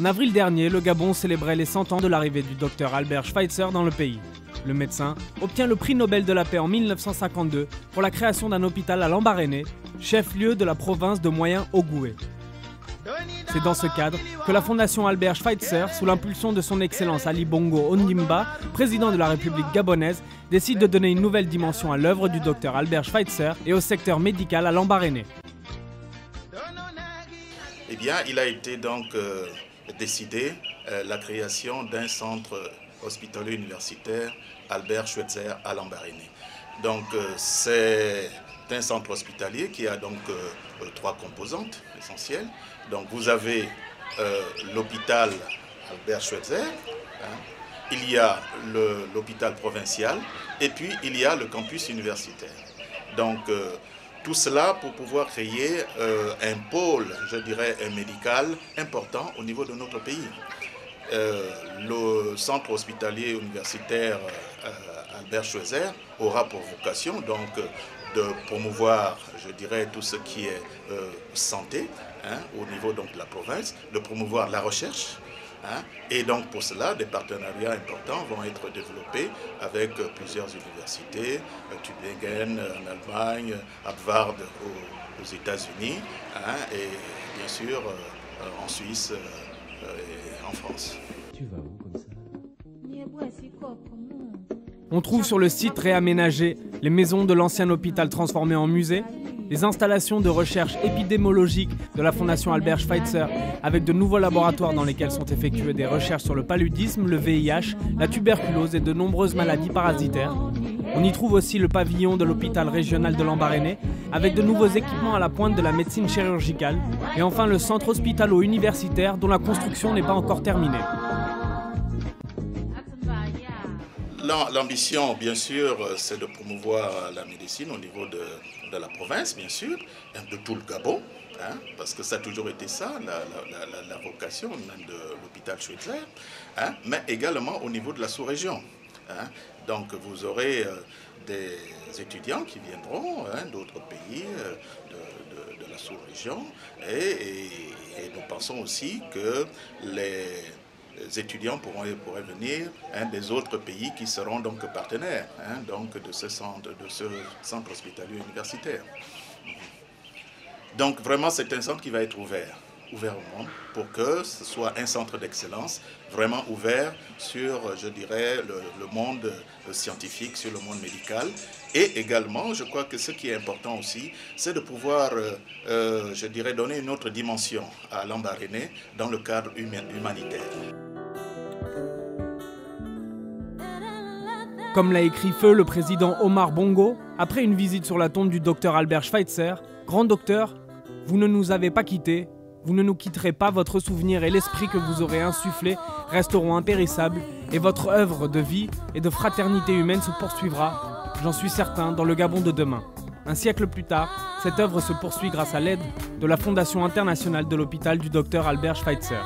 En avril dernier, le Gabon célébrait les 100 ans de l'arrivée du docteur Albert Schweitzer dans le pays. Le médecin obtient le prix Nobel de la paix en 1952 pour la création d'un hôpital à Lambaréné, chef-lieu de la province de Moyen-Ogooué. C'est dans ce cadre que la Fondation Albert Schweitzer, sous l'impulsion de son Excellence Ali Bongo Ondimba, président de la République gabonaise, décide de donner une nouvelle dimension à l'œuvre du docteur Albert Schweitzer et au secteur médical à Lambaréné. Eh bien, il a été donc décidé la création d'un centre hospitalier universitaire Albert Schweitzer à Lambaréné. Donc, c'est un centre hospitalier qui a donc trois composantes essentielles. Donc, vous avez l'hôpital Albert Schweitzer, il y a l'hôpital provincial et puis il y a le campus universitaire. Donc, tout cela pour pouvoir créer un pôle, je dirais, médical important au niveau de notre pays. Le centre hospitalier universitaire Albert Schweitzer aura pour vocation donc de promouvoir, je dirais, tout ce qui est santé au niveau donc de la province, de promouvoir la recherche. Et donc pour cela, des partenariats importants vont être développés avec plusieurs universités, Tübingen en Allemagne, Harvard aux États-Unis et bien sûr en Suisse et en France. Tu vas où comme ça? On trouve sur le site réaménagé les maisons de l'ancien hôpital transformé en musée, les installations de recherche épidémiologique de la Fondation Albert Schweitzer avec de nouveaux laboratoires dans lesquels sont effectuées des recherches sur le paludisme, le VIH, la tuberculose et de nombreuses maladies parasitaires. On y trouve aussi le pavillon de l'hôpital régional de Lambaréné avec de nouveaux équipements à la pointe de la médecine chirurgicale et enfin le centre hospitalo-universitaire dont la construction n'est pas encore terminée. L'ambition, bien sûr, c'est de promouvoir la médecine au niveau de la province, bien sûr, de tout le Gabon, parce que ça a toujours été ça, la vocation même de l'hôpital Schweitzer, mais également au niveau de la sous-région. Donc vous aurez des étudiants qui viendront d'autres pays de la sous-région et nous pensons aussi que les étudiants pourraient venir des autres pays qui seront donc partenaires donc de ce centre hospitalier universitaire. Donc vraiment c'est un centre qui va être ouvert au monde pour que ce soit un centre d'excellence vraiment ouvert sur, je dirais, le monde scientifique, sur le monde médical. Et également, je crois que ce qui est important aussi, c'est de pouvoir, je dirais, donner une autre dimension à Lambaréné dans le cadre humanitaire. Comme l'a écrit feu le président Omar Bongo, après une visite sur la tombe du docteur Albert Schweitzer, « Grand docteur, vous ne nous avez pas quittés, vous ne nous quitterez pas, votre souvenir et l'esprit que vous aurez insufflé resteront impérissables et votre œuvre de vie et de fraternité humaine se poursuivra, j'en suis certain, dans le Gabon de demain. » Un siècle plus tard, cette œuvre se poursuit grâce à l'aide de la Fondation internationale de l'hôpital du docteur Albert Schweitzer.